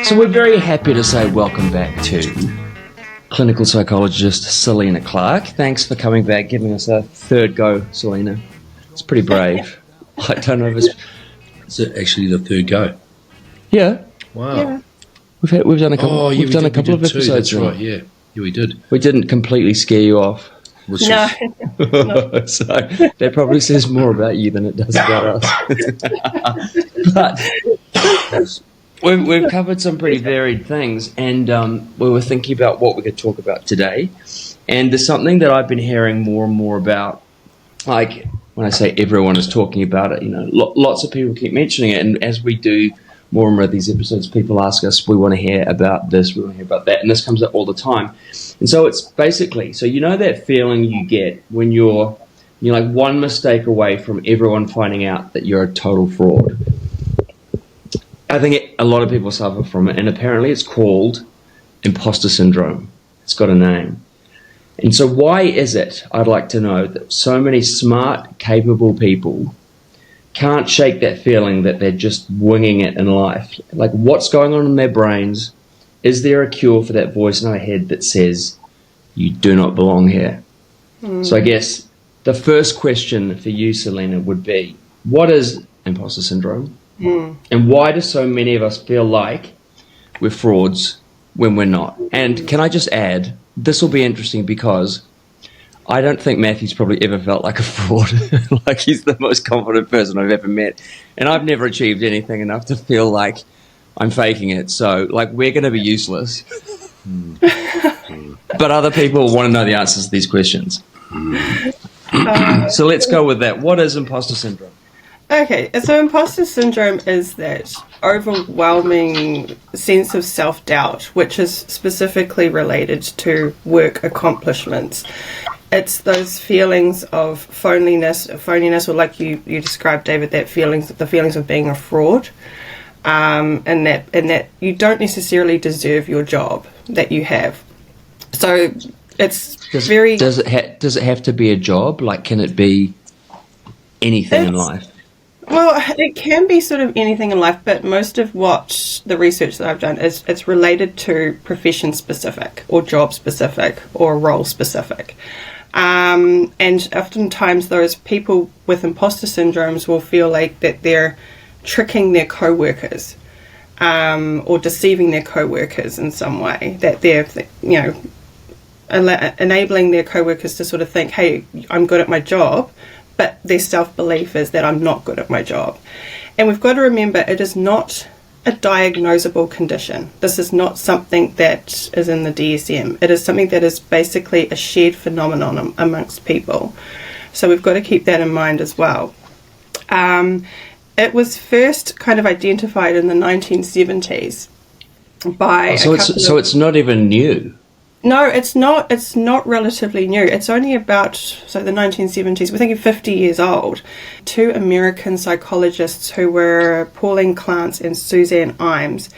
So we're very happy to say welcome back to clinical psychologist Selena Clark. Thanks for coming back, giving us a third go, Selena. It's pretty brave. I don't know if it's... Is it actually the third go? Yeah. Wow. Yeah. We've done a couple. Oh, yeah, we've done a couple of too. episodes. That's right. Yeah, we did. We didn't completely scare you off. No. So that probably says more about you than it does about us. But we've covered some pretty varied things, and we were thinking about what we could talk about today. And there's something that I've been hearing more and more about. Like when I say everyone is talking about it, lots of people keep mentioning it, and as we do more and more of these episodes, people ask us, we want to hear about this, we want to hear about that, and this comes up all the time. And so it's basically, that feeling you get when you're like one mistake away from everyone finding out that you're a total fraud. I think a lot of people suffer from it, and apparently it's called Imposter Syndrome. It's got a name. And so why is it, I'd like to know, that so many smart, capable people can't shake that feeling that they're just winging it in life? Like, what's going on in their brains? Is there a cure for that voice in our head that says, you do not belong here? So I guess the first question for you, Selena, would be, what is imposter syndrome? And why do so many of us feel like we're frauds when we're not? And can I just add, this will be interesting because I don't think Matthew's probably ever felt like a fraud. Like, he's the most confident person I've ever met. And I've never achieved anything enough to feel like I'm faking it. So, like, we're going to be useless. But other people want to know the answers to these questions. So let's go with that. What is imposter syndrome? Okay, so imposter syndrome is that overwhelming sense of self-doubt, which is specifically related to work accomplishments. It's those feelings of phoniness, or like you described, David, the feelings of being a fraud, and that you don't necessarily deserve your job that you have. So it's does it have to be a job? Like, can it be anything in life? Well, it can be sort of anything in life, but most of what the research that I've done is it's related to profession specific or job specific or role specific. And oftentimes those people with imposter syndromes will feel like that they're tricking their co-workers or deceiving their co-workers in some way, that they're, enabling their co-workers to sort of think, hey, I'm good at my job, but their self-belief is that I'm not good at my job. And we've got to remember, it is not a diagnosable condition. This is not something that is in the DSM. It is something that is basically a shared phenomenon amongst people. So we've got to keep that in mind as well. It was first kind of identified in the 1970s by So it's not even new. No, it's not. It's not relatively new. It's only about, the 1970s, we're thinking 50 years old. Two American psychologists who were Pauline Clance and Suzanne Imes,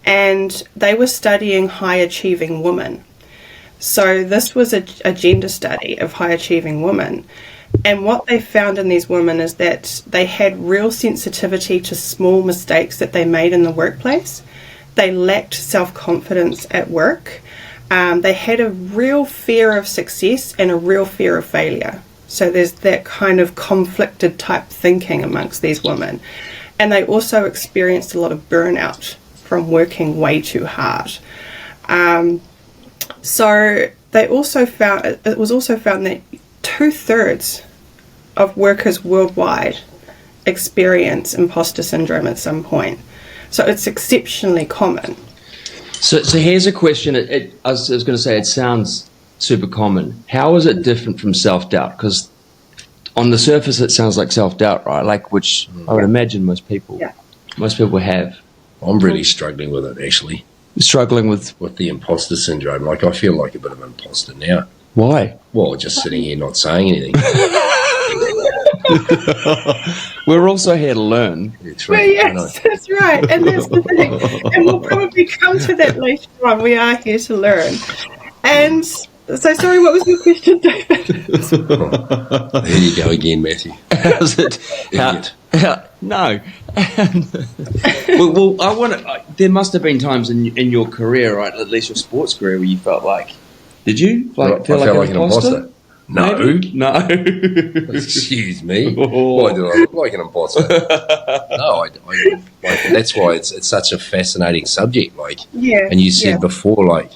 and they were studying high-achieving women. So this was a gender study of high-achieving women. And what they found in these women is that they had real sensitivity to small mistakes that they made in the workplace. They lacked self-confidence at work. They had a real fear of success and a real fear of failure. So there's that kind of conflicted type thinking amongst these women. And they also experienced a lot of burnout from working way too hard. So it was also found that 2/3 of workers worldwide experience imposter syndrome at some point. So it's exceptionally common. So here's a question. I was going to say, it sounds super common. How is it different from self-doubt? Because on the surface, it sounds like self-doubt, right? Like, which I would imagine most people have. I'm really struggling with it, actually. Struggling with the imposter syndrome. Like, I feel like a bit of an imposter now. Why? Well, just sitting here not saying anything. We're also here to learn. That's right. Well, yes, that's right. And that's the thing. And we'll probably come to that later on. We are here to learn. And so, sorry, what was your question, David? There you go again, Matthew. No. well, I want to. There must have been times in your career, right? At least your sports career, where you felt like. Did you feel like an imposter? No. Maybe? No. Excuse me. Why do I look like an imposter? No, that's why it's such a fascinating subject. And you said before,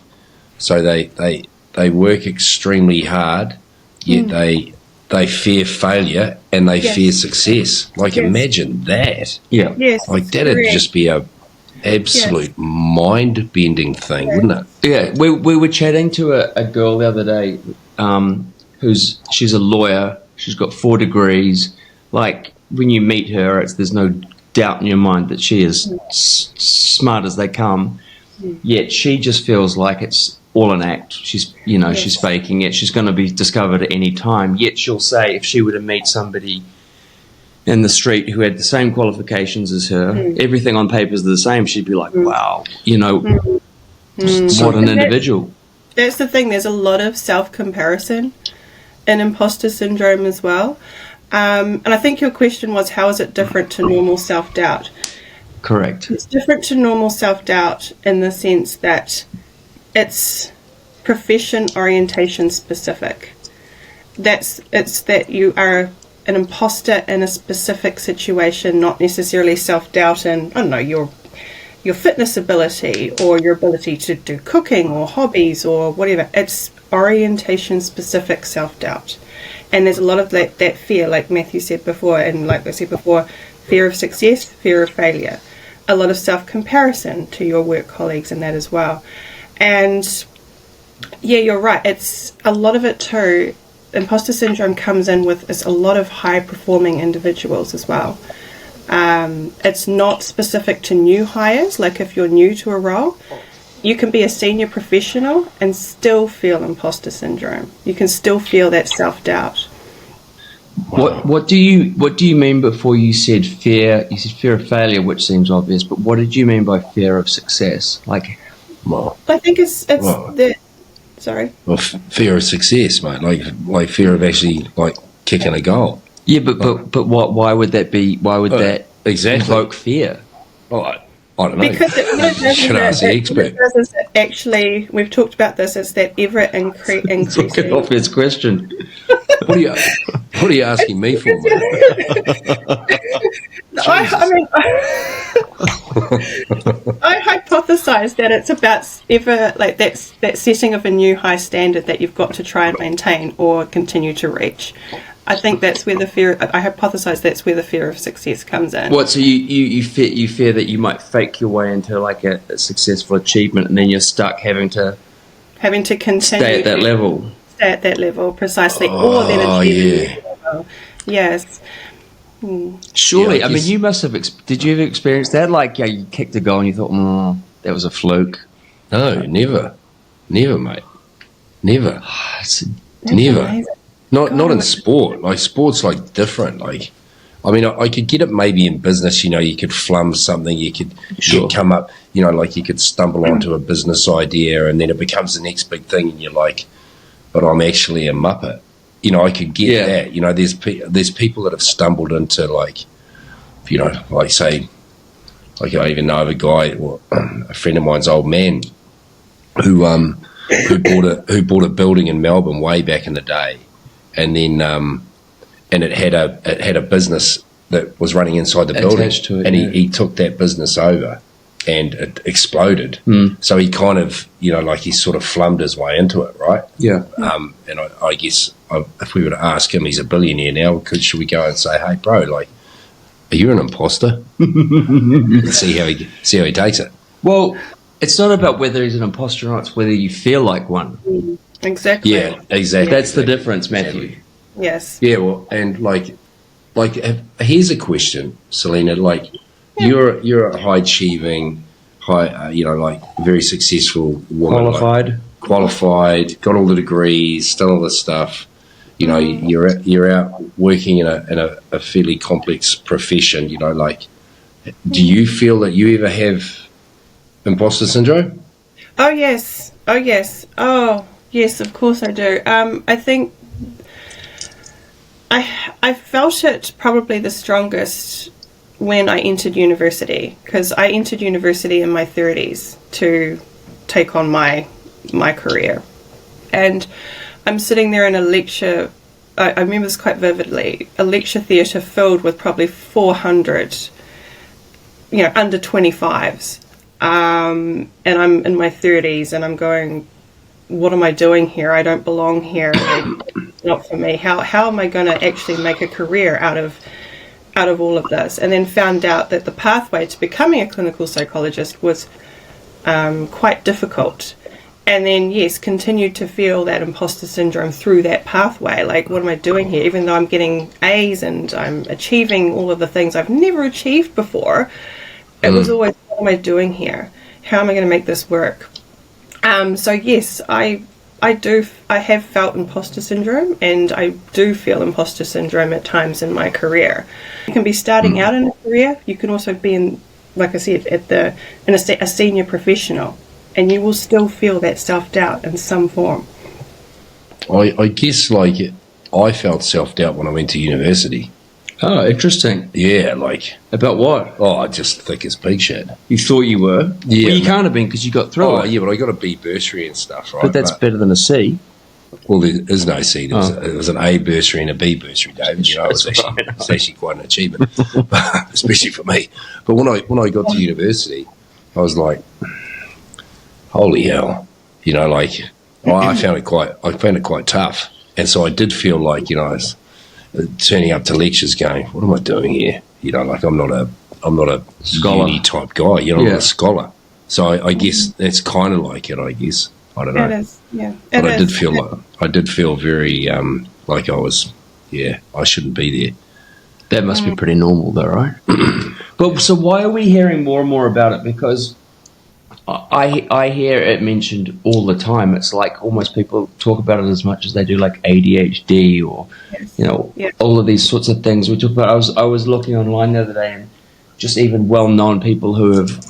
so they work extremely hard, yet they fear failure and they fear success. Imagine that. Yeah. Yes. That'd just be a absolute mind-bending thing, wouldn't it? Yeah. We were chatting to a girl the other day, she's a lawyer. She's got 4 degrees. When you meet her, there's no doubt in your mind that she is smart as they come. Yet she just feels like it's all an act. She's faking it. She's going to be discovered at any time. Yet she'll say if she were to meet somebody in the street who had the same qualifications as her, everything on paper is the same, she'd be like, wow, what an individual. That's the thing. There's a lot of self-comparison in imposter syndrome as well. And I think your question was, how is it different to normal self-doubt? Correct. It's different to normal self-doubt in the sense that it's profession orientation specific. It's that you are an imposter in a specific situation, not necessarily self-doubt in, I don't know, your fitness ability or your ability to do cooking or hobbies or whatever. It's orientation specific self-doubt. And there's a lot of that fear, like Matthew said before, and like I said before, fear of success, fear of failure. A lot of self-comparison to your work colleagues and that as well. And yeah, you're right. It's a lot of it too. Imposter syndrome comes in with a lot of high-performing individuals as well. It's not specific to new hires. Like if you're new to a role, you can be a senior professional and still feel imposter syndrome. You can still feel that self-doubt. What do you mean before you said fear? You said fear of failure, which seems obvious, but what did you mean by fear of success? I think it's the. Sorry. Well, fear of success, mate. Like fear of actually kicking a goal. Yeah, but what? Why would that be? Why would that invoke fear? Well, I don't know. Because should ask the expert. Actually, we've talked about this. It's that ever increasing. It's an obvious question. What are you asking me for, mate? I hypothesize that it's about that setting of a new high standard that you've got to try and maintain or continue to reach. I think that's where I hypothesize that's where the fear of success comes in. What? So you fear that you might fake your way into a successful achievement, and then you're stuck having to continue stay at that level. Stay at that level precisely, or then achieve that level. Yes. Surely, I mean, you must have. Did you ever experience that? You kicked a goal and you thought, that was a fluke. No, never, mate, never, never. Amazing. Not in sport. Sport's different. I mean, I could get it maybe in business. You could flum something. You could come up. You could stumble onto a business idea, and then it becomes the next big thing, and you're like, but I'm actually a muppet. I could get that. There's people that have stumbled into say, I even know of a guy, a friend of mine's old man, who bought a building in Melbourne way back in the day, and then and it had a business that was running inside the building, and he took that business over, and it exploded. So he kind of, he sort of flummed his way into it, right? Yeah. And I guess if we were to ask him, he's a billionaire now, should we go and say, hey, bro, are you an imposter? And see how he takes it. Well, it's not about whether he's an imposter or not, it's whether you feel like one. Exactly. Yeah, exactly. That's the difference, Matthew. Exactly. Yes. Yeah, well, and here's a question, Selena. You're a high achieving, very successful woman. Qualified, got all the degrees, done all the stuff. You're out working in a fairly complex profession. Do you feel that you ever have imposter syndrome? Oh yes. Oh yes, of course I do. I think I felt it probably the strongest when I entered university, because I entered university in my 30s to take on my career. And I'm sitting there in a lecture, I remember this quite vividly, a lecture theatre filled with probably 400, under 25s. And I'm in my 30s and I'm going, what am I doing here? I don't belong here. It's not for me. How am I going to actually make a career out of all of this? And then found out that the pathway to becoming a clinical psychologist was quite difficult. And then, yes, continued to feel that imposter syndrome through that pathway. Like, what am I doing here? Even though I'm getting A's and I'm achieving all of the things I've never achieved before, it was always, what am I doing here? How am I going to make this work? So yes, I have felt imposter syndrome, and I do feel imposter syndrome at times in my career. You can be starting out in a career. You can also be in, like I said, a senior professional, and you will still feel that self-doubt in some form. I guess, like, I felt self-doubt when I went to university. Oh, interesting. Yeah, like... About what? Oh, I just think it's big shit. You thought you were? Yeah. Well, you can't have been because you got through it. Yeah, but I got a B bursary and stuff, right? But that's better than a C. Well, there is no C. It was an A bursary and a B bursary, David. It's actually quite an achievement, especially for me. But when I got to university, I was like, holy hell. I found it quite tough. And so I did feel like, I was turning up to lectures going, what am I doing here? I'm not a scholar uni type guy. I'm not a scholar. So I guess that's kind of like it. I guess I don't know. It is, yeah. But I did feel very like I was. Yeah, I shouldn't be there. That must be pretty normal, though, right? But so why are we hearing more and more about it? Because I hear it mentioned all the time. It's like almost people talk about it as much as they do like ADHD or, all of these sorts of things we talk about. I was looking online the other day, and just even well-known people who have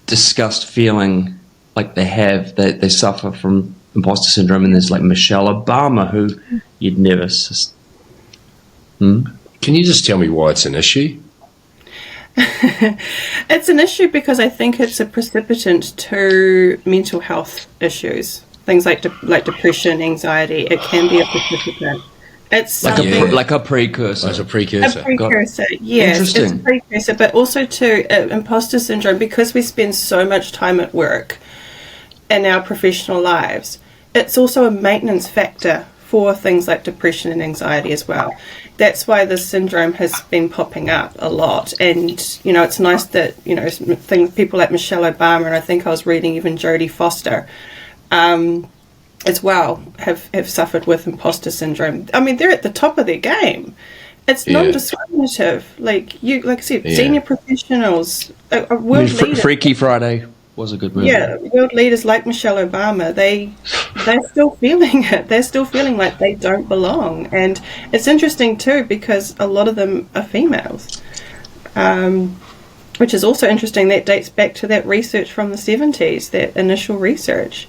discussed feeling like they suffer from imposter syndrome. And there's like Michelle Obama, who you'd never... Can you just tell me why it's an issue? It's an issue because I think it's a precipitant to mental health issues, things like depression, anxiety. It can be a precipitant. It's like a precursor. As a precursor. A precursor, yes. Interesting. It's a precursor, but also to imposter syndrome, because we spend so much time at work in our professional lives. It's also a maintenance factor for things like depression and anxiety as well. That's why this syndrome has been popping up a lot. And, it's nice that, people like Michelle Obama, and I think I was reading even Jodie Foster, as well, have suffered with imposter syndrome. I mean, they're at the top of their game. It's non-discriminative. Like I said, senior professionals, world leaders. Freaky Friday was a good movie. Yeah, world leaders like Michelle Obama, they're still feeling it. They're still feeling like they don't belong. And it's interesting too, because a lot of them are females, which is also interesting. That dates back to that research from the 70s, that initial research.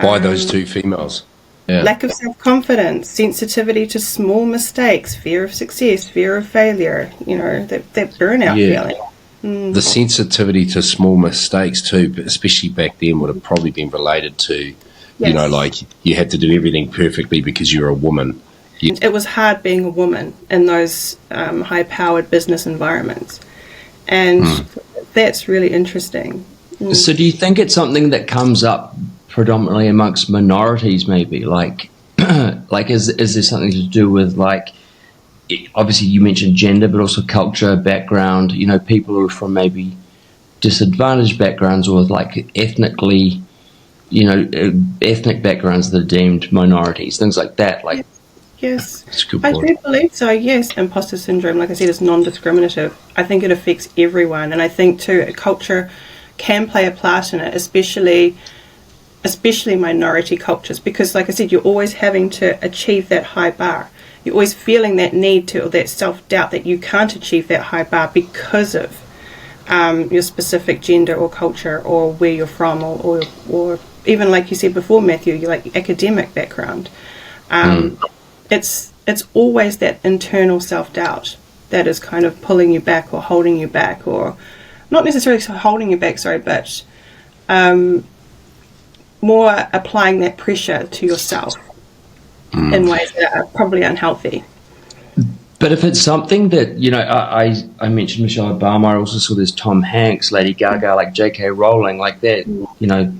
Why those two females? Yeah. Lack of self-confidence, sensitivity to small mistakes, fear of success, fear of failure, that burnout feeling. The sensitivity to small mistakes too, but especially back then, would have probably been related to, like you had to do everything perfectly because you're a woman. It was hard being a woman in those high-powered business environments, and that's really interesting. So do you think it's something that comes up predominantly amongst minorities, maybe? Like is there something to do with, like, obviously you mentioned gender, but also culture, background, people who are from maybe disadvantaged backgrounds, or like ethnically, ethnic backgrounds that are deemed minorities, things like that. Like, yes. That's a good I point. do believe so, yes. Imposter syndrome, like I said, is non-discriminative. I think it affects everyone, and I think too culture can play a part in it, especially minority cultures, because like I said, you're always having to achieve that high bar. You're always feeling that need to, or that self-doubt that you can't achieve that high bar because of your specific gender or culture, or where you're from, or even, like you said before, Matthew, you're like academic background. it's always that internal self-doubt that is kind of pulling you back or holding you back, or not necessarily holding you back, sorry, but more applying that pressure to yourself in ways that are probably unhealthy. But if it's something that, you know, I mentioned Michelle Obama, I also saw there's Tom Hanks, Lady Gaga, like J.K. Rowling, like that, you know,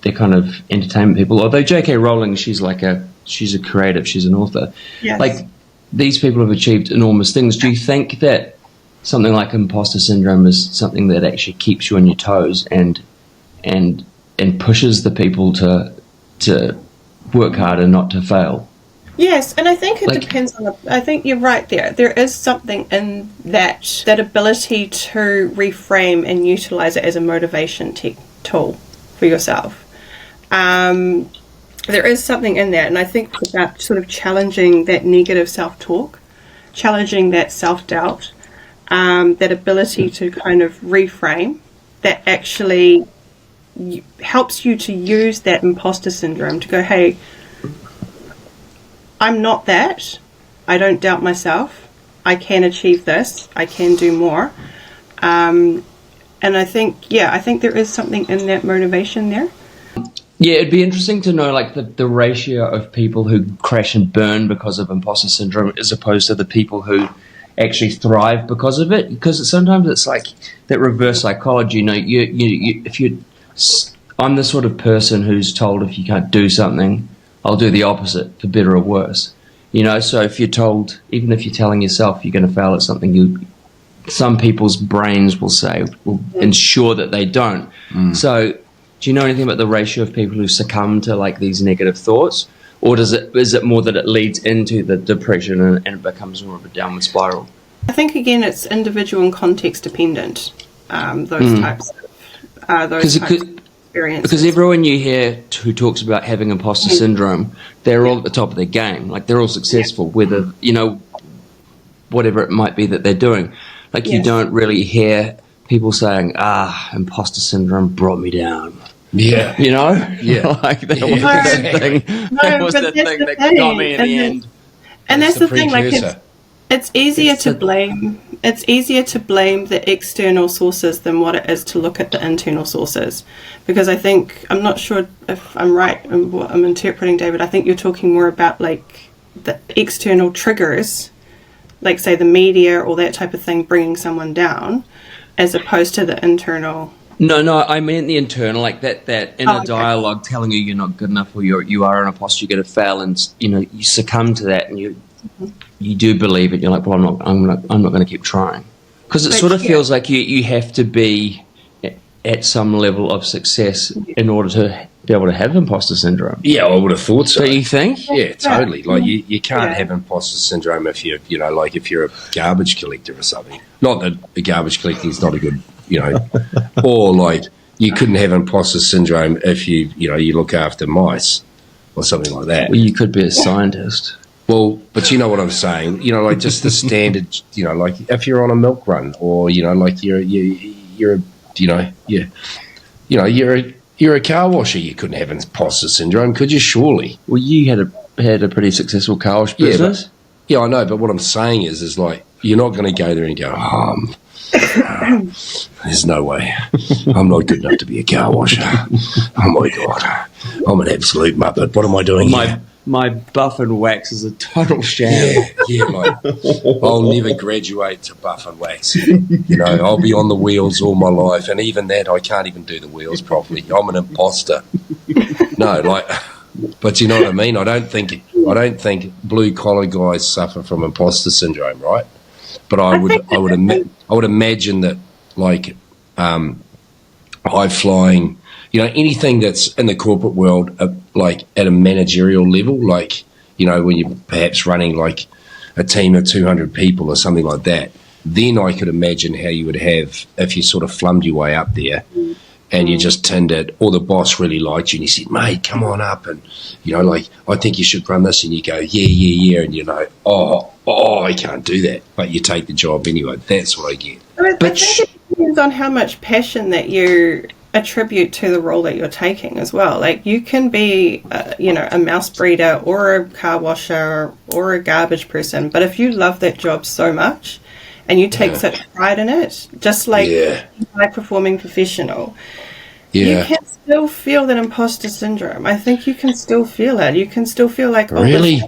they're kind of entertainment people. Although J.K. Rowling, she's a creative, she's an author. Yes. Like, these people have achieved enormous things. Do you think that something like imposter syndrome is something that actually keeps you on your toes and pushes the people to work harder, not to fail? Yes, and I think it depends on I think you're right there. There is something in that ability to reframe and utilize it as a motivation tool for yourself. There is something in that, and I think it's about sort of challenging that negative self-talk, challenging that self-doubt, that ability to kind of reframe, that actually helps you to use that imposter syndrome to go, hey, I'm not that. I don't doubt myself. I can achieve this. I can do more. And I think there is something in that motivation there. Yeah, it'd be interesting to know, like, the ratio of people who crash and burn because of imposter syndrome as opposed to the people who actually thrive because of it. Because sometimes it's like that reverse psychology. You know, I'm the sort of person who's told if you can't do something, I'll do the opposite, for better or worse. You know, so if you're told, even if you're telling yourself you're going to fail at something, some people's brains will ensure that they don't. So, do you know anything about the ratio of people who succumb to, like, these negative thoughts, or is it more that it leads into the depression and it becomes more of a downward spiral? I think again it's individual and context dependent. Those types of experiences. Because everyone you hear who talks about having imposter syndrome, they're all at the top of their game. Like, they're all successful, whether, you know, whatever it might be that they're doing. Like, you don't really hear people saying, imposter syndrome brought me down. Yeah. You know? Yeah. Like, that was the thing. That was the thing that got me in the end. And that's the thing, like, it's easier to blame. It's easier to blame the external sources than what it is to look at the internal sources. Because I think, I'm not sure if I'm right in what I'm interpreting, David. I think you're talking more about, like, the external triggers, like, say, the media or that type of thing bringing someone down, as opposed to the internal. No, I meant the internal, like that inner dialogue telling you you're not good enough, or you are an imposter, you're going to fail, and, you know, you succumb to that, and you do believe it. You're like, well, I'm not going to keep trying, because it sort of feels like you have to be at some level of success in order to be able to have imposter syndrome. Yeah, I would have thought so. Do you think? Yeah, totally. Like, you can't have imposter syndrome if you're, you know, like if you're a garbage collector or something. Not that the garbage collecting is not a good, you know, or like you couldn't have imposter syndrome if you look after mice or something like that. Well, you could be a scientist. Well, but you know what I'm saying. You know, like just the standard. You know, like if you're on a milk run, or, you know, like you're a car washer, you couldn't have imposter syndrome, could you? Surely. Well, you had a pretty successful car wash business. Yeah, I know. But what I'm saying is like, you're not going to go there and go, there's no way. I'm not good enough to be a car washer. Oh my God, I'm an absolute muppet. What am I doing here? My buff and wax is a total sham. Yeah, like, I'll never graduate to buff and wax. You know, I'll be on the wheels all my life, and even that, I can't even do the wheels properly. I'm an imposter. No, like, but you know what I mean? I don't think blue collar guys suffer from imposter syndrome, right? But I would imagine that, like, high flying, you know, anything that's in the corporate world, like at a managerial level, like, you know, when you're perhaps running like a team of 200 people or something like that, then I could imagine how you would have if you sort of flummed your way up there and you just turned it, or the boss really liked you and he said, mate, come on up, and, you know, like, I think you should run this, and you go, yeah, and you know, oh, I can't do that, but you take the job anyway. That's what I get. I think it depends on how much passion that you attribute to the role that you're taking as well. Like, you can be, a mouse breeder or a car washer or a garbage person, but if you love that job so much and you take such pride in it, just like a high-performing professional, you can still feel that imposter syndrome. I think you can still feel it. You can still feel like, really?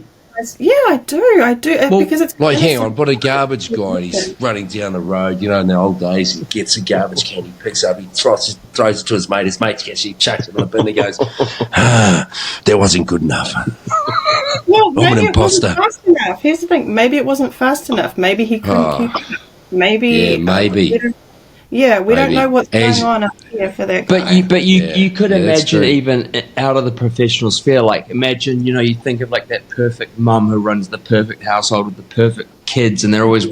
Yeah, I do. Well, because it's like, hang on, but a garbage guy, and he's running down the road, in the old days, he gets a garbage can, he picks up, he throws it to his mate gets it, he chucks it in the bin, he goes, that wasn't good enough. Well, I'm an imposter. It wasn't fast enough. Here's the thing, maybe it wasn't fast enough. Maybe he couldn't keep up. Maybe. Yeah, maybe. We don't know what's going on up here for that guy. But you could imagine, even out of the professional sphere, like, imagine, you think of like that perfect mum who runs the perfect household with the perfect kids, and they're always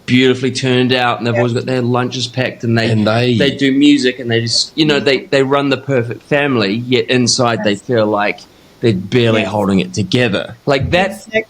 beautifully turned out, and they've always got their lunches packed, and they do music, and they just, they run the perfect family, yet inside they feel like they're barely holding it together. Like that, I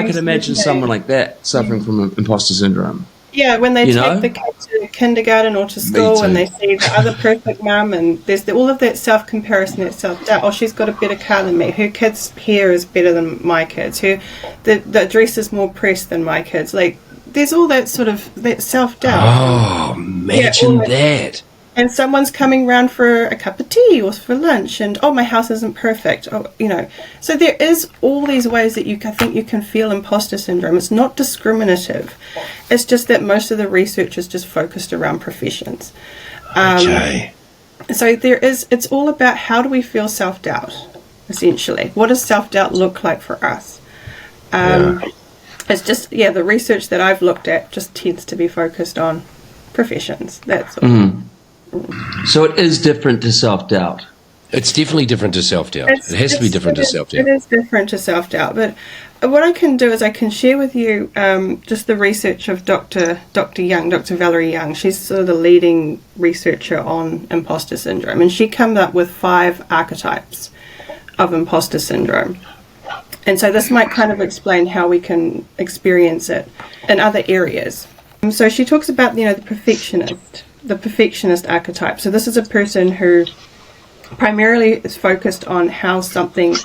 could imagine someone like that suffering from imposter syndrome. Yeah, when they take the kids to kindergarten or to school and they see the other perfect mum, and there's all of that self-comparison, that self-doubt. Oh, she's got a better car than me. Her kid's hair is better than my kids. The dress is more pressed than my kids. Like, there's all that sort of that self-doubt. Oh, imagine that. And someone's coming round for a cup of tea or for lunch, and my house isn't perfect. So there is all these ways that I think you can feel imposter syndrome. It's not discriminative. It's just that most of the research is just focused around professions. Okay. So it's all about, how do we feel self-doubt, essentially. What does self-doubt look like for us? It's just, the research that I've looked at just tends to be focused on professions. That's all. So it is different to self-doubt. It's definitely different to self-doubt. It has to be different to self-doubt. It is different to self-doubt. But what I can do is I can share with you just the research of Dr. Young, Dr. Valerie Young. She's sort of the leading researcher on imposter syndrome. And she came up with 5 archetypes of imposter syndrome. And so this might kind of explain how we can experience it in other areas. So she talks about, the perfectionist archetype. So this is a person who primarily is focused on how something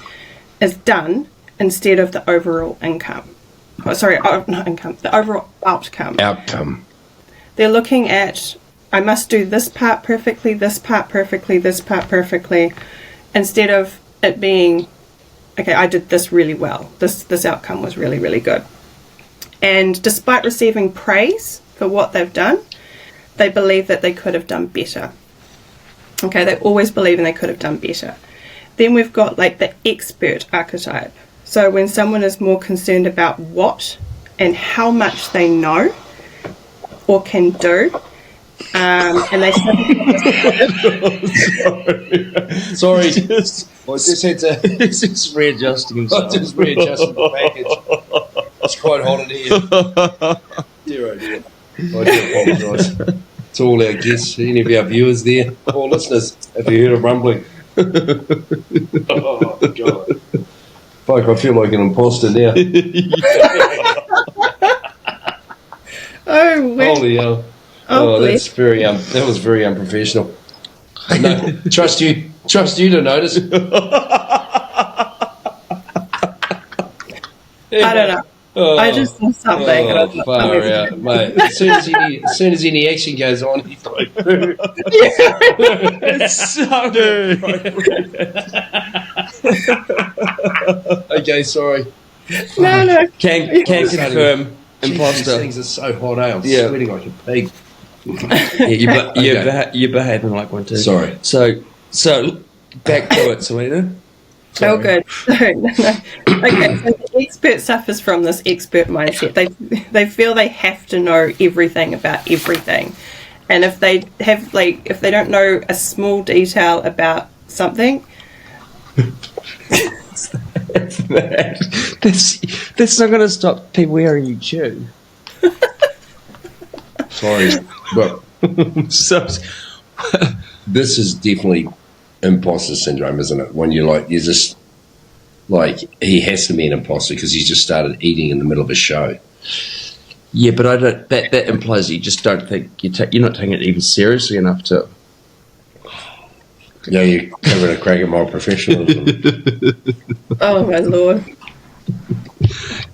is done instead of the overall the overall outcome. They're looking at, I must do this part perfectly, this part perfectly, this part perfectly, instead of it being, okay, I did this really well. This outcome was really, really good. And despite receiving praise for what they've done, they believe that they could have done better. Okay, they always believe they could have done better. Then we've got like the expert archetype. So when someone is more concerned about what and how much they know or can do, and they sorry. I just had to. He's just readjusting himself. I just readjusted the package. It's quite hot in here. Dear, oh dear. I do apologise to all our guests, any of our viewers there, or listeners, if you heard of rumbling. Oh, God. Folk, I feel like an imposter now. Holy hell. That's that was very unprofessional. No, trust you to notice. I don't know. I just saw something. Far out, mate. As soon as any action goes on, he's like, it's so good. Okay, sorry. No. Can confirm imposter. These things are so hot, I'm sweating like a pig. You're behaving like one too. Sorry. So back to it, Selena. Oh, good. Okay, so the expert suffers from this expert mindset. They feel they have to know everything about everything, and if they don't know a small detail about something, that's not going to stop people hearing you chew. Sorry, but this is definitely imposter syndrome, isn't it? When you're just like, he has to be an imposter because he's just started eating in the middle of a show. Yeah, but I don't. That implies you just don't think you're not taking it even seriously enough to. Yeah, you're covering a crack at my professionalism. Oh, my Lord.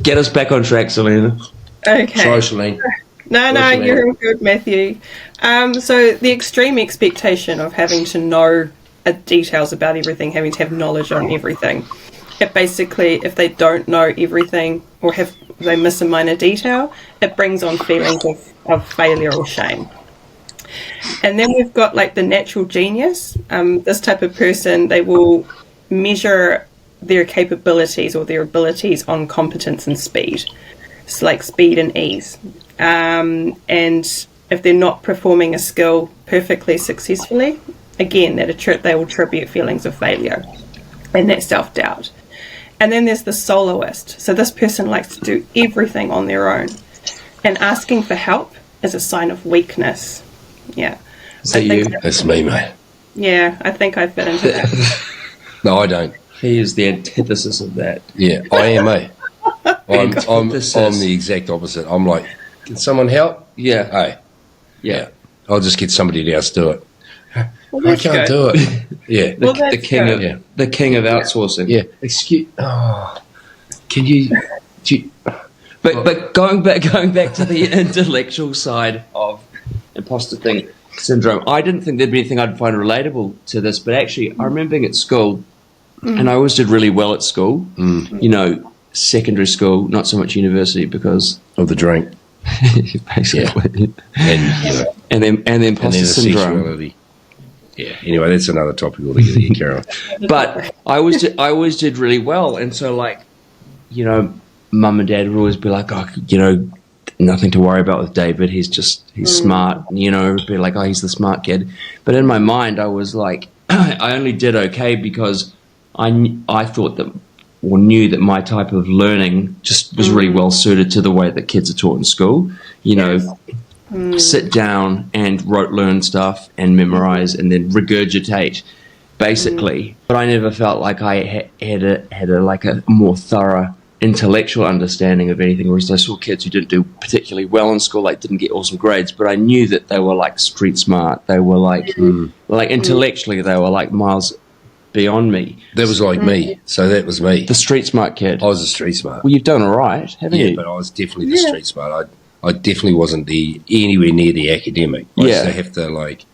Get us back on track, Selena. Okay. Sorry, Celine. No, Celine. you're all good, Matthew. So the extreme expectation of having to know details about everything, having to have knowledge on everything. It basically, if they don't know everything or they miss a minor detail, it brings on feelings of failure or shame. And then we've got like the natural genius. This type of person, they will measure their capabilities or their abilities on competence and speed. It's like speed and ease. And if they're not performing a skill perfectly successfully, again, they will attribute feelings of failure and that self-doubt. And then there's the soloist. So this person likes to do everything on their own. And asking for help is a sign of weakness. Yeah. Is that you? That's me, mate. Yeah, I think I fit into that. No, I don't. He is the antithesis of that. Yeah, I am, mate. I'm the exact opposite. I'm like, can someone help? Yeah. Hey. Yeah. I'll just get somebody else to do it. Well, I can't do it. Yeah. The king of outsourcing. Yeah. Can you? But going back to the intellectual side of imposter syndrome, I didn't think there'd be anything I'd find relatable to this, but actually I remember being at school, and I always did really well at school. You know, secondary school, not so much university because of the drink, basically, yeah. and then imposter syndrome. Sexuality. Yeah. Anyway, that's another topic altogether. You carry on. But I always did really well, and so like, you know, Mum and Dad would always be like, oh, you know, nothing to worry about with David. He's smart. You know, be like, oh, he's the smart kid. But in my mind, I was like, I only did okay because I thought that or knew that my type of learning just was really well suited to the way that kids are taught in school. You know, sit down and learn stuff and memorize and then regurgitate, basically. But I never felt like I had a more thorough intellectual understanding of anything, whereas I saw kids who didn't do particularly well in school, like didn't get awesome grades, but I knew that they were like street smart. They were like intellectually they were like miles beyond me. That was like me. So that was me. The street smart kid. I was a street smart. Well, you've done all right, haven't you? Yeah, but I was definitely the street smart. I definitely wasn't anywhere near the academic. I used to have to like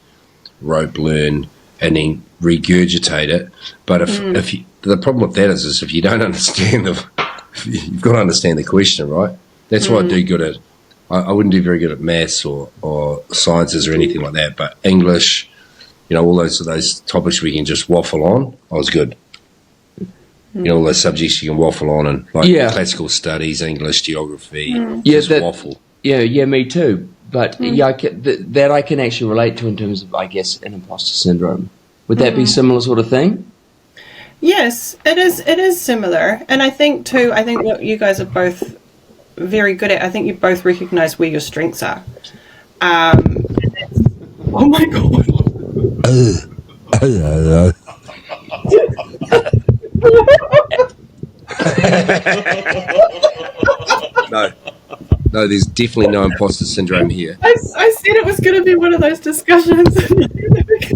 rote learn and then regurgitate it. But if you, the problem with that is if you don't understand you've got to understand the question, right? That's why I do good at. I wouldn't do very good at maths or sciences or anything like that. But English, you know, all those topics we can just waffle on. I was good. You know, all those subjects you can waffle on, and like classical studies, English, geography, just waffle. Yeah, me too. But that I can actually relate to in terms of, I guess, an imposter syndrome. Would that be similar sort of thing? Yes, it is. It is similar, and I think what you guys are both very good at. I think you both recognise where your strengths are. Oh my god! No, there's definitely no imposter syndrome here. I said it was going to be one of those discussions.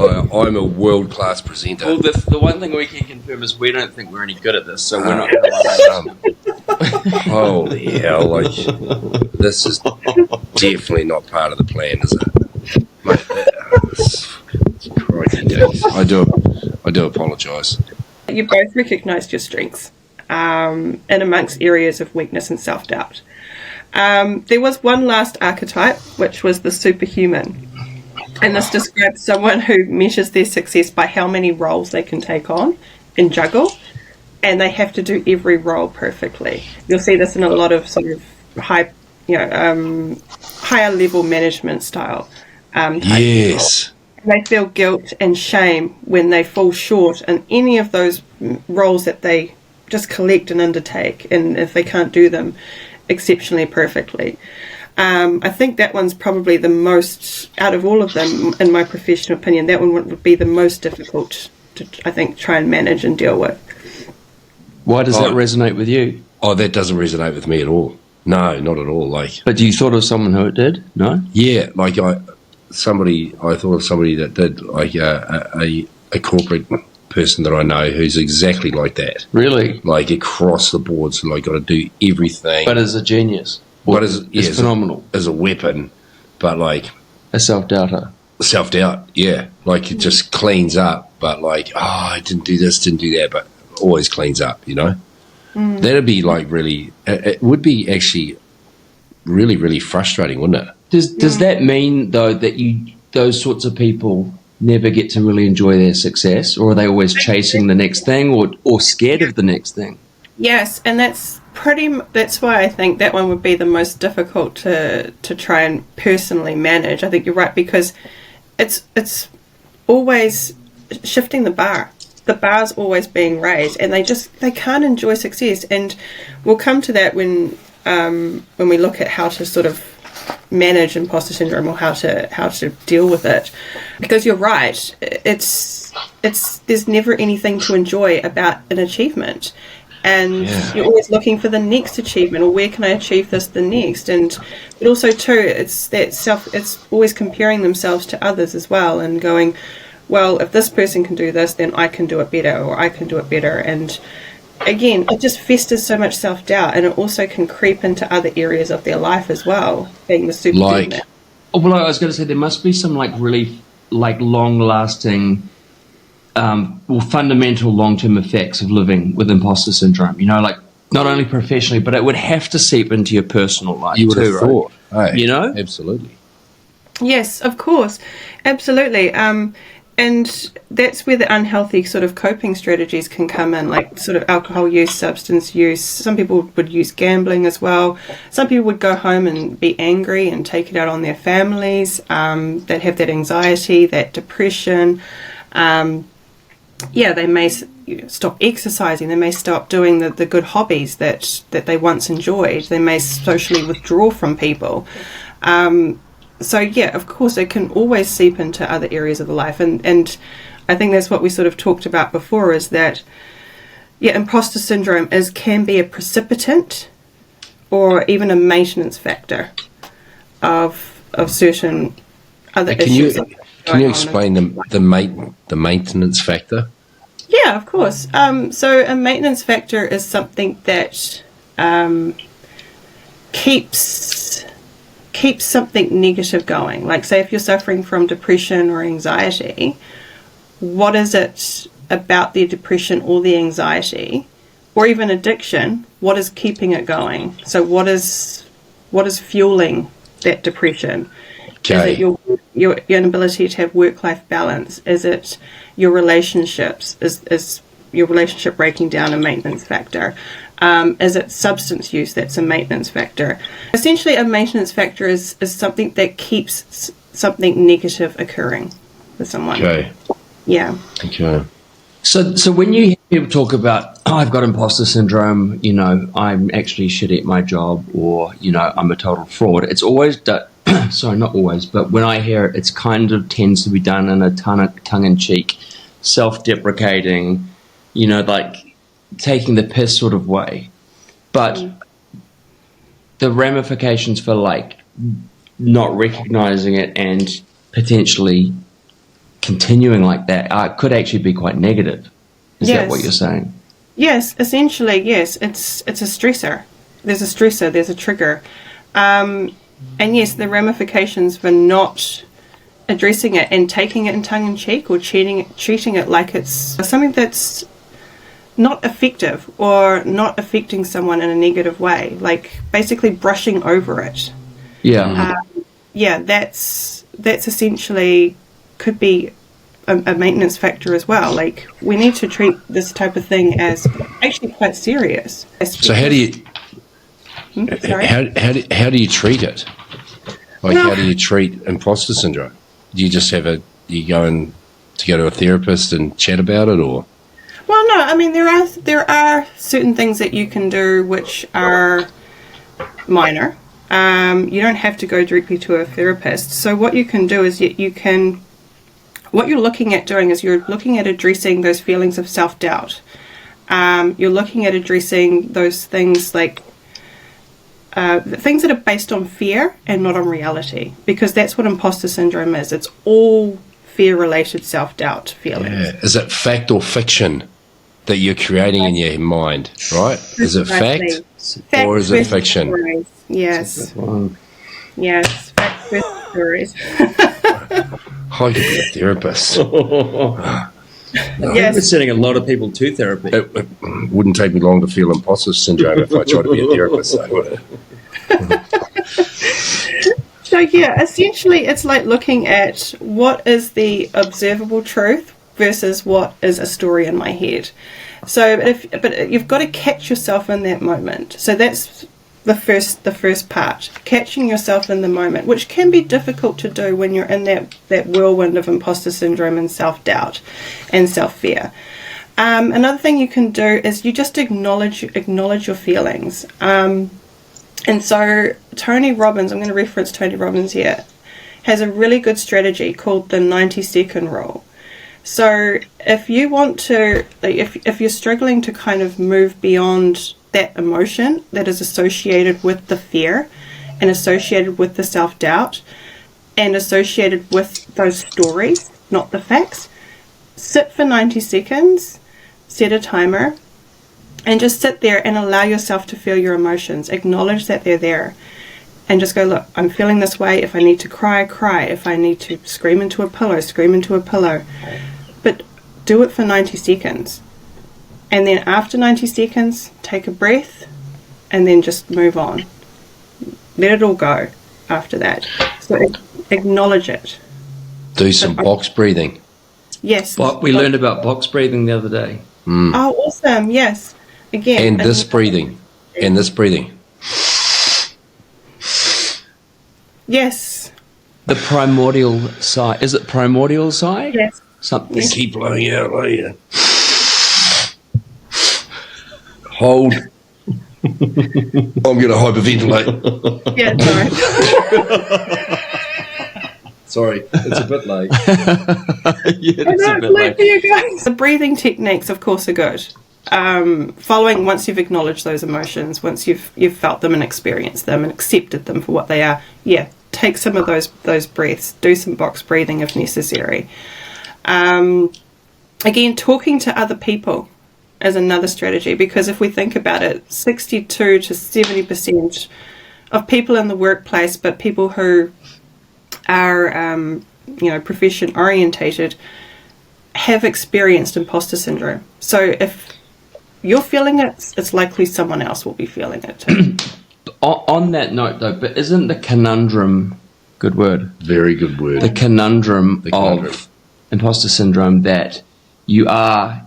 I'm a world-class presenter. Well, the one thing we can confirm is we don't think we're any good at this, so we're not going to holy hell, like, this is definitely not part of the plan, is it? Mate, crikey, days. I do apologise. You both recognised your strengths and amongst areas of weakness and self-doubt. There was one last archetype, which was the superhuman. And this describes someone who measures their success by how many roles they can take on and juggle. And they have to do every role perfectly. You'll see this in a lot of sort of higher level management style. Yes. They feel guilt and shame when they fall short in any of those roles that they just collect and undertake, and if they can't do them exceptionally perfectly. I think that one's probably the most, out of all of them, in my professional opinion, that one would be the most difficult to, I think, try and manage and deal with. Why does that resonate with you? Oh, that doesn't resonate with me at all. No, not at all. Like, but you thought of someone who it did? No? Yeah, like I thought of somebody that did, like a corporate person that I know who's exactly like that. Really? Like across the board, so like got to do everything. But as a genius. But it's phenomenal. As a weapon, but like a self-doubter. Self-doubt, yeah. Like it just cleans up, but like, I didn't do this, didn't do that, but always cleans up, you know? That'd be like really, it would be actually really, really frustrating, wouldn't it? Does that mean, though, that those sorts of people never get to really enjoy their success, or are they always chasing the next thing or scared of the next thing? Yes, and that's why I think that one would be the most difficult to try and personally manage. I think you're right, because it's always shifting the bar. The bar's always being raised, and they can't enjoy success. And we'll come to that when we look at how to sort of manage imposter syndrome, or how to deal with it. Because you're right, it's there's never anything to enjoy about an achievement. And you're always looking for the next achievement, or where can I achieve this the next? But also too, it's always comparing themselves to others as well, and going, well, if this person can do this, then I can do it better, or I can do it better. And again, it just festers so much self-doubt, and it also can creep into other areas of their life as well, being the super like, well, I was going to say there must be some like really like long-lasting fundamental long-term effects of living with imposter syndrome, you know, like not only professionally, but it would have to seep into your personal life. You would have thought, right? You know? Absolutely. Yes, of course. Absolutely. And that's where the unhealthy sort of coping strategies can come in, like sort of alcohol use, substance use. Some people would use gambling as well. Some people would go home and be angry and take it out on their families, that have that anxiety, that depression. They may stop exercising. They may stop doing the good hobbies that they once enjoyed. They may socially withdraw from people. Of course, it can always seep into other areas of the life. And I think that's what we sort of talked about before, is that, imposter syndrome can be a precipitant or even a maintenance factor of certain other issues. Can you explain the maintenance factor? Yeah, of course. So a maintenance factor is something that keeps something negative going. Like, say, if you're suffering from depression or anxiety, what is it about the depression or the anxiety, or even addiction? What is keeping it going? So what is fueling that depression? Okay. Is it your inability to have work-life balance? Is it your relationships? Is your relationship breaking down a maintenance factor? Is it substance use that's a maintenance factor? Essentially, a maintenance factor is something that keeps something negative occurring with someone. Okay. Yeah. Okay. So when you hear people talk about, I've got imposter syndrome, you know, I'm actually shitty at my job, or, you know, I'm a total fraud, it's always sorry, not always, but when I hear it, it's kind of tends to be done in a tongue-in-cheek, self-deprecating, you know, like taking the piss sort of way. But the ramifications for like not recognizing it and potentially continuing like that could actually be quite negative. Is that what you're saying? Yes, essentially, yes. It's a stressor. There's a stressor, there's a trigger. And yes, the ramifications for not addressing it and taking it in tongue-in-cheek, or treating it like it's something that's not effective or not affecting someone in a negative way, like basically brushing over it. Yeah. That's essentially could be a maintenance factor as well. Like, we need to treat this type of thing as actually quite serious. So how do you how do you treat it? Like, how do you treat imposter syndrome? Do you just go to a therapist and chat about it, or? Well, no. I mean, there are certain things that you can do which are minor. You don't have to go directly to a therapist. So what you can do is what you're looking at doing is you're looking at addressing those feelings of self-doubt. You're looking at addressing those things like things that are based on fear and not on reality, because that's what imposter syndrome is. It's all fear-related self-doubt feelings. Yeah. Is it fact or fiction that you're creating in your mind, right? Is it fact or is it fiction? Stories. Yes. Yes, fact versus stories. I could be a therapist. We're sending a lot of people to therapy. It wouldn't take me long to feel imposter syndrome if I tried to be a therapist, though, would it? So yeah, essentially it's like looking at what is the observable truth versus what is a story in my head. So but you've got to catch yourself in that moment. So that's the first part, catching yourself in the moment, which can be difficult to do when you're in that whirlwind of imposter syndrome and self-doubt and self-fear. Another thing you can do is you just acknowledge your feelings. And so Tony Robbins, I'm going to reference Tony Robbins here, has a really good strategy called the 90-second rule. So if you want to, if you're struggling to kind of move beyond that emotion that is associated with the fear and associated with the self-doubt and associated with those stories, not the facts, sit for 90 seconds, set a timer, and just sit there and allow yourself to feel your emotions. Acknowledge that they're there. And just go, look, I'm feeling this way. If I need to cry, cry. If I need to scream into a pillow, scream into a pillow. But do it for 90 seconds. And then after 90 seconds, take a breath and then just move on. Let it all go after that. So acknowledge it. Do some box breathing. Yes. We learned about box breathing the other day. Oh, awesome. Yes. Again. And this breathing. And this breathing. Yes. The primordial sigh. Is it primordial sigh? Yes. Something. Yes. Keep blowing out later. Hold. I'm going to hyperventilate. Yeah, Sorry, it's a bit late. It's a bit late. You guys. The breathing techniques, of course, are good. Following once you've acknowledged those emotions, once you've felt them and experienced them and accepted them for what they are, take some of those breaths. Do some box breathing if necessary. Again, talking to other people is another strategy, because if we think about it, 62 to 70% of people in the workplace, but people who are profession orientated, have experienced imposter syndrome. So if you're feeling it, it's likely someone else will be feeling it too. On that note, though, but isn't the conundrum, good word? Very good word. The conundrum of imposter syndrome that you are,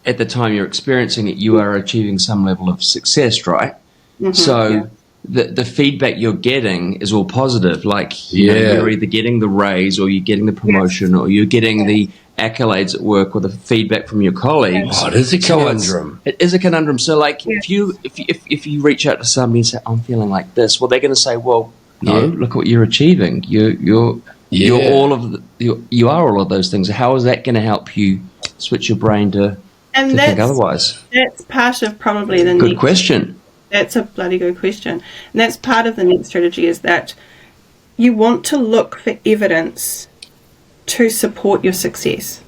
at the time you're experiencing it, you are achieving some level of success, right? Mm-hmm, so the feedback you're getting is all positive. Like, you're either getting the raise or you're getting the promotion or you're getting the accolades at work or the feedback from your colleagues. Oh, it is a conundrum. It is a conundrum. So, like, if you reach out to somebody and say, I'm feeling like this, well, they're going to say, well, no, look what you're achieving. You are all of those things. How is that going to help you switch your brain to think otherwise? That's part of probably the good question. That's a bloody good question. And that's part of the next strategy, is that you want to look for evidence to support your success.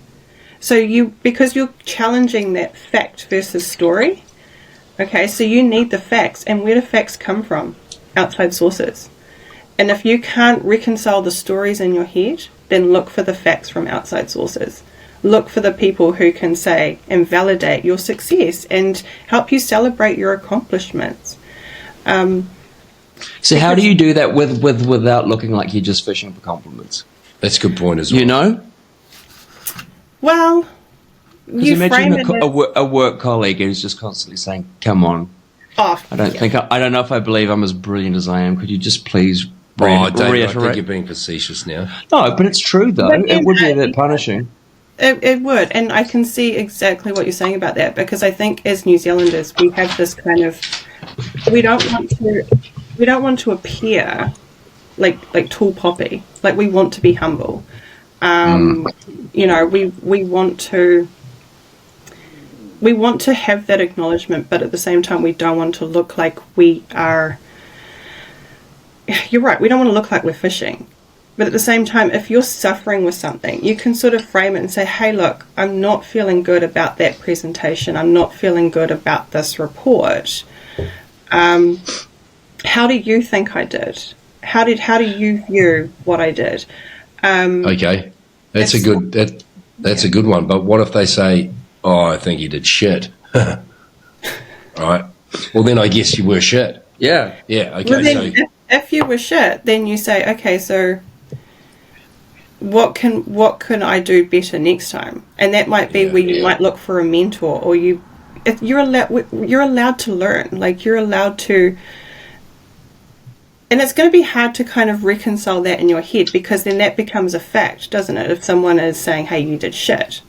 So because you're challenging that fact versus story, okay, so you need the facts. And where do facts come from? Outside sources. And if you can't reconcile the stories in your head, then look for the facts from outside sources. Look for the people who can say and validate your success and help you celebrate your accomplishments. So how do you do that without looking like you're just fishing for compliments? That's a good point as well. You know? Well, you imagine a work colleague who's just constantly saying, come on. I don't know if I believe I'm as brilliant as I am. Could you just please reiterate? I think you're being facetious now. No, but it's true, though. It would be a bit punishing. It would, and I can see exactly what you're saying about that, because I think as New Zealanders we have this kind of, we don't want to appear like tall poppy. Like, we want to be humble. We want to have that acknowledgement, but at the same time we don't want to look like we are. You're right. We don't want to look like we're fishing. But at the same time, if you're suffering with something, you can sort of frame it and say, hey, look, I'm not feeling good about that presentation. I'm not feeling good about this report. How do you think I did? How do you view what I did? Okay. That's a good one. But what if they say, oh, I think you did shit? Right. Well, then I guess you were shit. Yeah. Yeah. Okay. Well, then, if you were shit, then you say, okay, so what can I do better next time? And that might be where you might look for a mentor, or you're allowed to learn. Like, you're allowed to. And it's going to be hard to kind of reconcile that in your head, because then that becomes a fact, doesn't it? If someone is saying, hey, you did shit,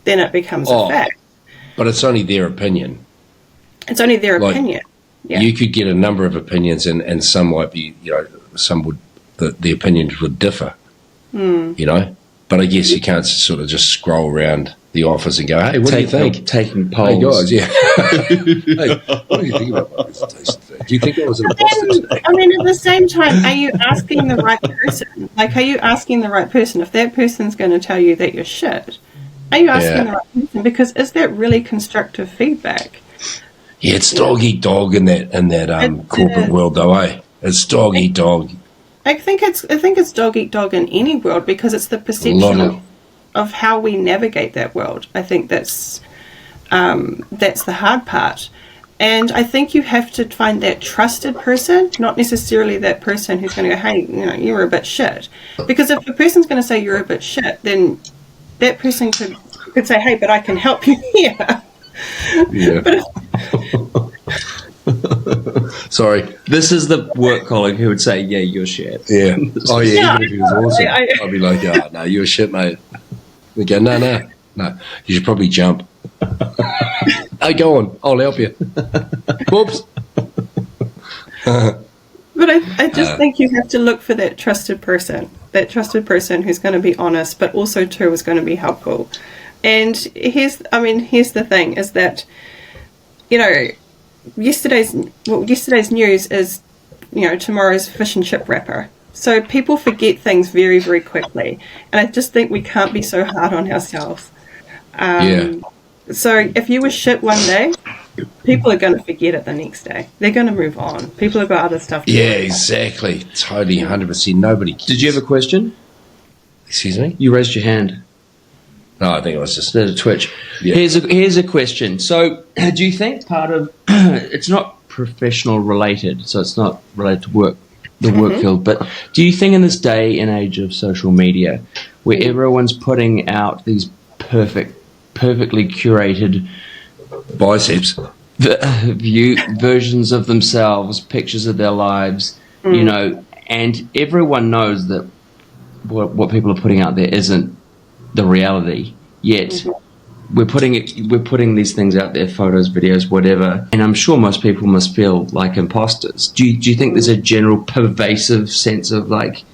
then it becomes a fact. But it's only their opinion. It's only their opinion. Yeah. You could get a number of opinions, and some might be, some would, the opinions would differ, But I guess you can't sort of just scroll around the office and go, hey, what do you think? Taking polls. Hey, guys, yeah. Hey, what do you think about my presentation today? Do you think I was an imposter today? I mean, at the same time, are you asking the right person? Like, are you asking the right person? If that person's going to tell you that you're shit, are you asking the right person? Because is that really constructive feedback? Yeah, it's dog eat dog in that corporate world, though, eh? It's dog eat dog. I think it's dog eat dog in any world, because it's the perception of how we navigate that world. I think that's the hard part. And I think you have to find that trusted person, not necessarily that person who's going to go, hey, you're a bit shit. Because if a person's going to say you're a bit shit, then that person could say, hey, but I can help you here. Yeah. But Sorry. This is the work colleague who would say, yeah, you're shit. Yeah. Oh, yeah, Yeah, even if he was awesome. I- I'd be like, oh, no, you're shit, mate. We go, no. You should probably jump. Hey, go on. I'll help you. Whoops. But I just think you have to look for that trusted person who's going to be honest, but also too is going to be helpful. And here's the thing is that, yesterday's news is, tomorrow's fish and chip wrapper. So people forget things very, very quickly. And I just think we can't be so hard on ourselves. So if you were shit one day, people are going to forget it the next day. They're going to move on. People have got other stuff to do. Yeah, exactly. Totally, 100%. Nobody cares. Did you have a question? Excuse me? You raised your hand. No, I think it was just There's a twitch. Yeah. Here's a question. So, do you think part of it's not professional related, so it's not related to work, the work field, but do you think in this day and age of social media, where everyone's putting out these perfectly curated biceps. versions of themselves, pictures of their lives, and everyone knows that what people are putting out there isn't the reality, yet we're putting these things out there, photos, videos, whatever, and I'm sure most people must feel like imposters. Do you think there's a general pervasive sense of like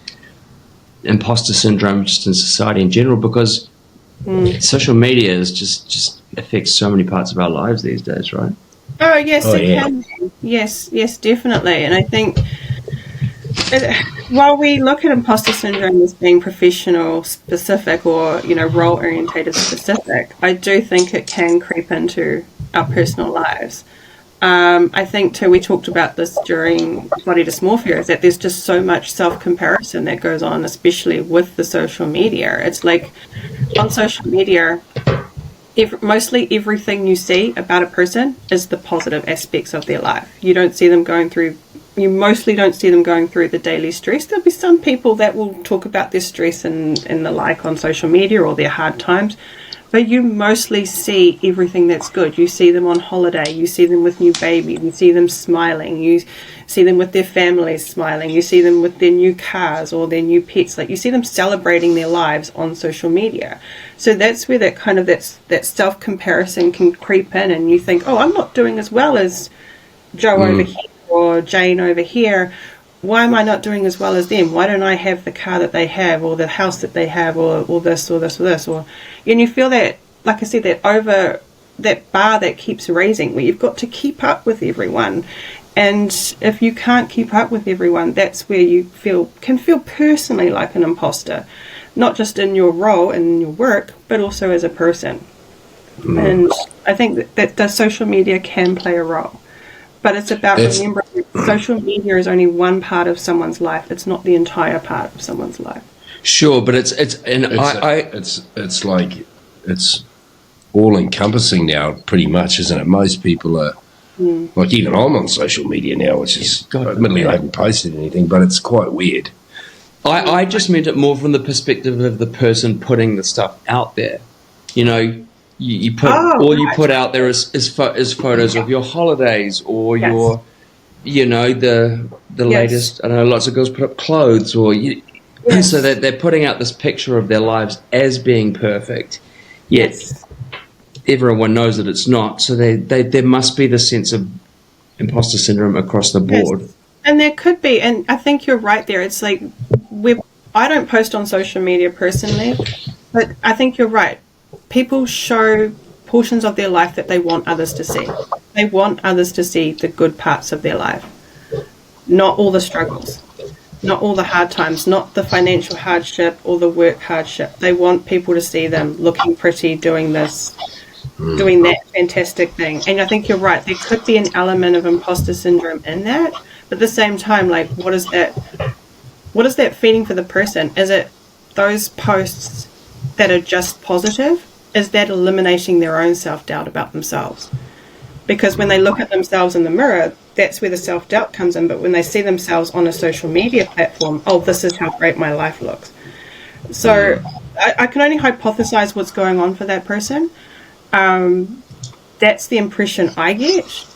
imposter syndrome just in society in general, because social media is just affects so many parts of our lives these days, right? Oh yes, it can. Yes, definitely. And I think while we look at imposter syndrome as being professional specific or role orientated specific, I do think it can creep into our personal lives. I think too, we talked about this during body dysmorphia, is that there's just so much self-comparison that goes on, especially with the social media. It's like on social media, mostly everything you see about a person is the positive aspects of their life. You mostly don't see them going through the daily stress. There'll be some people that will talk about their stress and the like on social media or their hard times, but you mostly see everything that's good. You see them on holiday, you see them with new baby, you see them smiling, you see them with their families smiling, you see them with their new cars or their new pets. Like, you see them celebrating their lives on social media. So that's where that self-comparison can creep in, and you think, oh, I'm not doing as well as Joe over here or Jane over here. Why am I not doing as well as them? Why don't I have the car that they have, or the house that they have, or this or this or this? And you feel that, like I said, that bar that keeps raising, where you've got to keep up with everyone. And if you can't keep up with everyone, that's where you can feel personally like an imposter, not just in your role and in your work, but also as a person. And I think that the social media can play a role. But it's about remembering that social media is only one part of someone's life. It's not the entire part of someone's life. Sure, but it's like it's all encompassing now, pretty much, isn't it? Most people are like, even I'm on social media now, which is admittedly I haven't posted anything, but it's quite weird. I just meant it more from the perspective of the person putting the stuff out there. You know, you put you put out there is photos of your holidays or your, you know, the latest. I know lots of girls put up clothes or. So that they're putting out this picture of their lives as being perfect, yet everyone knows that it's not. So there must be the sense of imposter syndrome across the board. Yes. And there could be, and I think you're right there. It's like I don't post on social media personally, but I think you're right. People show portions of their life that they want others to see. They want others to see the good parts of their life, not all the struggles. Not all the hard times, not the financial hardship or the work hardship. They want people to see them looking pretty, doing this, doing that fantastic thing. And I think you're right. There could be an element of imposter syndrome in that. But at the same time, like, what is that feeling for the person? Is it those posts that are just positive? Is that eliminating their own self-doubt about themselves? Because when they look at themselves in the mirror, that's where the self-doubt comes in. But when they see themselves on a social media platform, oh, this is how great my life looks. So I can only hypothesize what's going on for that person. That's the impression I get.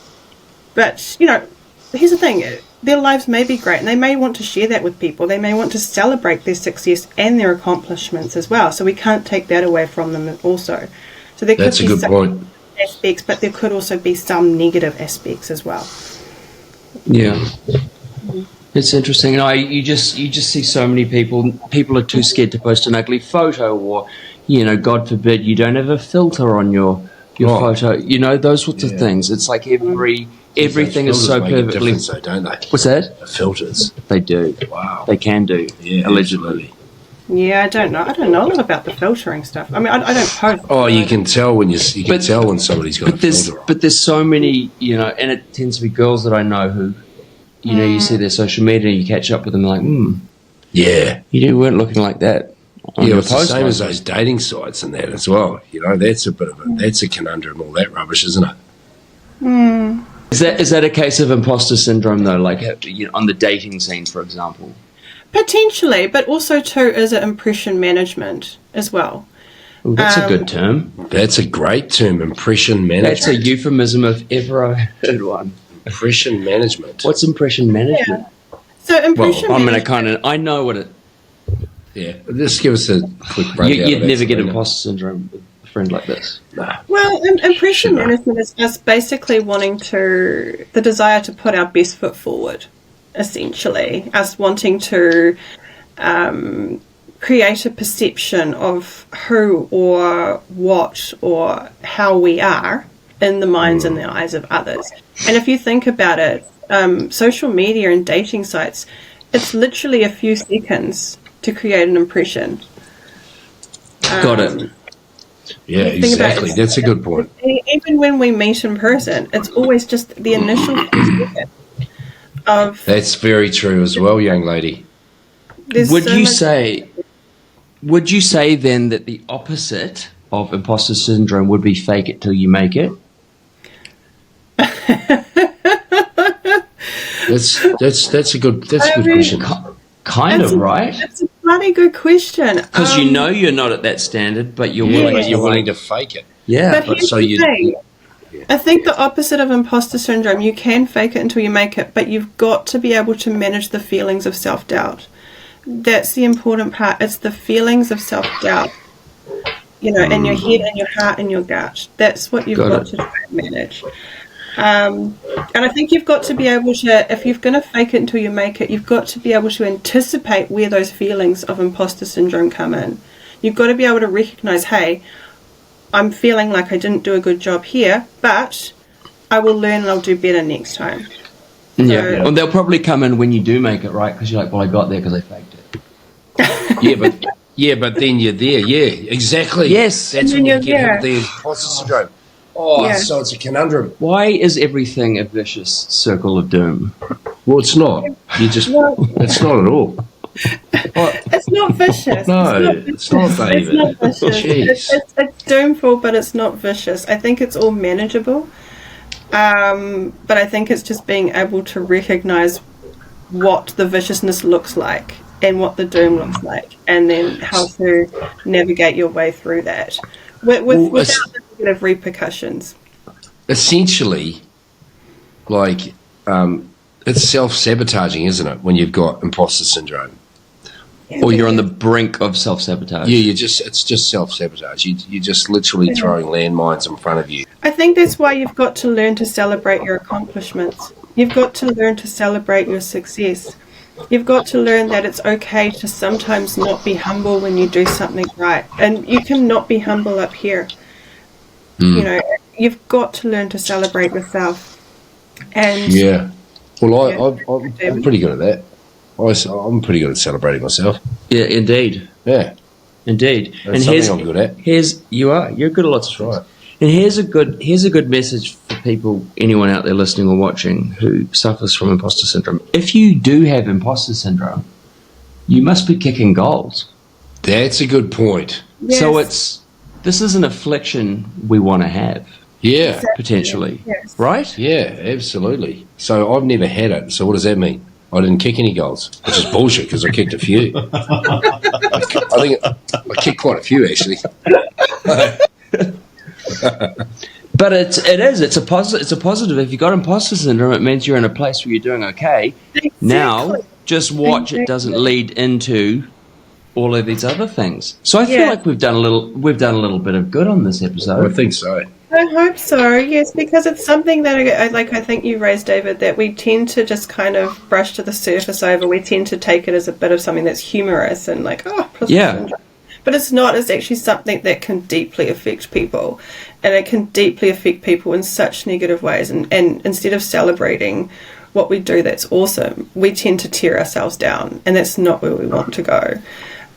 But, you know, here's the thing. Their lives may be great, and they may want to share that with people. They may want to celebrate their success and their accomplishments as well. So we can't take that away from them also. So there That's could a be good point. Aspects, but there could also be some negative aspects as well. Yeah, it's interesting. You just see so many people. People are too scared to post an ugly photo, or, you know, God forbid, you don't have a filter on your photo. You know, those sorts of things. It's like everything is so perfectly. Though, don't they? What's that? The filters. They do. Wow. They can do. Yeah, allegedly. absolutely. Yeah, I don't know a lot about the filtering stuff. I mean, I don't post. Oh, you can tell when tell when somebody's got a filter on. But there's so many, you know, and it tends to be girls that I know who, you know, you see their social media and you catch up with them like, yeah, you weren't looking like that. Yeah, it's the same as those dating sites and that as well. You know, that's a conundrum, all that rubbish, isn't it? Is that a case of imposter syndrome though? Like, you know, on the dating scene, for example. Potentially, but also too is it impression management as well. Ooh, that's a good term. That's a great term, impression management. That's a euphemism if ever I heard one. Impression management. What's impression management? Yeah. So impression management. I know what it. Yeah, just give us a quick breakdown. You'd never get imposter syndrome with a friend like this. Nah. Well, impression management is just basically the desire to put our best foot forward. Essentially, us wanting to create a perception of who or what or how we are in the minds and the eyes of others. And if you think about it, social media and dating sites, it's literally a few seconds to create an impression. Got it. Yeah, exactly. That's a good point. Even when we meet in person, it's always just the initial few seconds. That's very true as well, young lady. Would you say then that the opposite of imposter syndrome would be fake it till you make it? That's a good question. Kind of, right? That's a bloody good question. Because you know you're not at that standard, but you're willing to fake it. Yeah, but here's the thing. I think the opposite of imposter syndrome, you can fake it until you make it, but you've got to be able to manage the feelings of self-doubt. That's the important part. It's the feelings of self-doubt, you know, in your head and your heart and your gut. That's what you've got to try and manage. And I think you've got to be able to, if you're going to fake it until you make it, you've got to be able to anticipate where those feelings of imposter syndrome come in. You've got to be able to recognize, hey, I'm feeling like I didn't do a good job here, but I will learn and I'll do better next time. Yeah. Well, they'll probably come in when you do make it, right? Because you're like, well, I got there because I faked it. but then you're there. Yeah, exactly. Yes. That's when you get hit with the imposter syndrome. Oh, so it's a conundrum. Why is everything a vicious circle of doom? Well, it's not. It's not at all. It's not vicious. It's not, David. It's not vicious. It's doomful, but it's not vicious. I think it's all manageable. But I think it's just being able to recognise what the viciousness looks like and what the doom looks like, and then how to navigate your way through that without the negative repercussions. Essentially, like, it's self-sabotaging, isn't it, when you've got imposter syndrome? Or you're on the brink of self-sabotage. Yeah, it's just self-sabotage. You're just literally throwing landmines in front of you. I think that's why you've got to learn to celebrate your accomplishments. You've got to learn to celebrate your success. You've got to learn that it's okay to sometimes not be humble when you do something right. And you can not be humble up here. You know, you've got to learn to celebrate yourself. And well, I'm pretty good at that. I'm pretty good at celebrating myself. Yeah, indeed. Yeah, indeed. That's something I'm good at. You're good at lots of things. Right. And here's a good message for people, anyone out there listening or watching who suffers from imposter syndrome. If you do have imposter syndrome, you must be kicking goals. That's a good point. Yes. So this is an affliction we want to have. Yeah, Exactly. Potentially, Yes. right? yeah, absolutely. So I've never had it. So what does that mean? I didn't kick any goals, which is bullshit because I kicked a few. I think I kicked quite a few actually. But it's a positive. If you got imposter syndrome, it means you're in a place where you're doing okay. Exactly. Now, just watch it doesn't lead into all of these other things. So I feel like we've done a little bit of good on this episode. I think so. I hope so, yes, because it's something that I think you raised, David, that we tend to just kind of brush to the surface over. We tend to take it as a bit of something that's humorous and like, syndrome. But it's not. It's actually something that can deeply affect people, and it can deeply affect people in such negative ways. And instead of celebrating what we do that's awesome, we tend to tear ourselves down, and that's not where we want to go.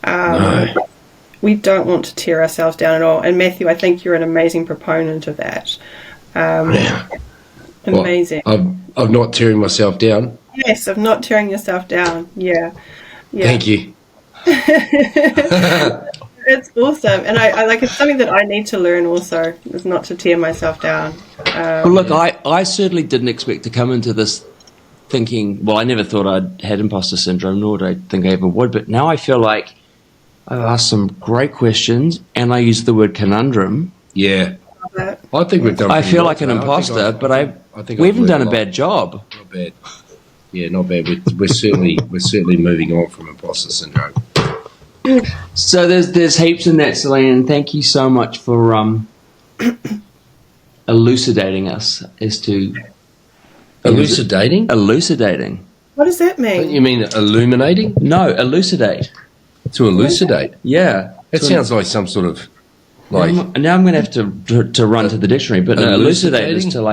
No. We don't want to tear ourselves down at all. And Matthew, I think you're an amazing proponent of that. Amazing. Of not tearing myself down. Yes, of not tearing yourself down. Yeah. Thank you. It's awesome, and I like, it's something that I need to learn also, is not to tear myself down. Well, look, I certainly didn't expect to come into this thinking, well, I never thought I'd had imposter syndrome, nor did I think I ever would, but now I feel like I've asked some great questions, and I used the word conundrum. Yeah. I think we've done. I feel like an imposter, but I think we haven't done a bad job. Not bad. Yeah, not bad. We're certainly moving on from imposter syndrome. So there's heaps in that, Selena, and thank you so much for elucidating us as to Elucidating? Elucidating. What does that mean? You mean illuminating? No, elucidate. To elucidate? Yeah. That sounds like some sort of like. Now I'm going to have to run to the dictionary, but no, elucidate is to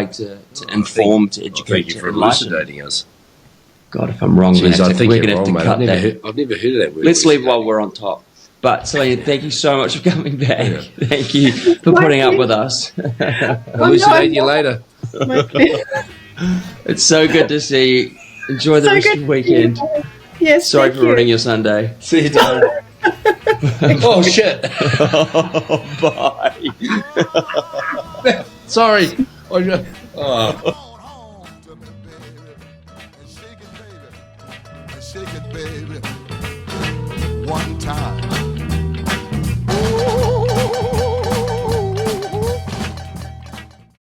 inform, to educate. Thank you for elucidating us. God, if I'm wrong, Jeez, I think we're going to have wrong, to cut that. I've never heard of that word. Let's leave while we're on top. But Selena, thank you so much for coming back. Yeah. Thank you for putting up with us. Elucidate you later. It's so good to see you. Enjoy the rest of the weekend. Yes. Sorry for ruining your Sunday. See you, Dad. Oh shit! Bye. Sorry. Oh.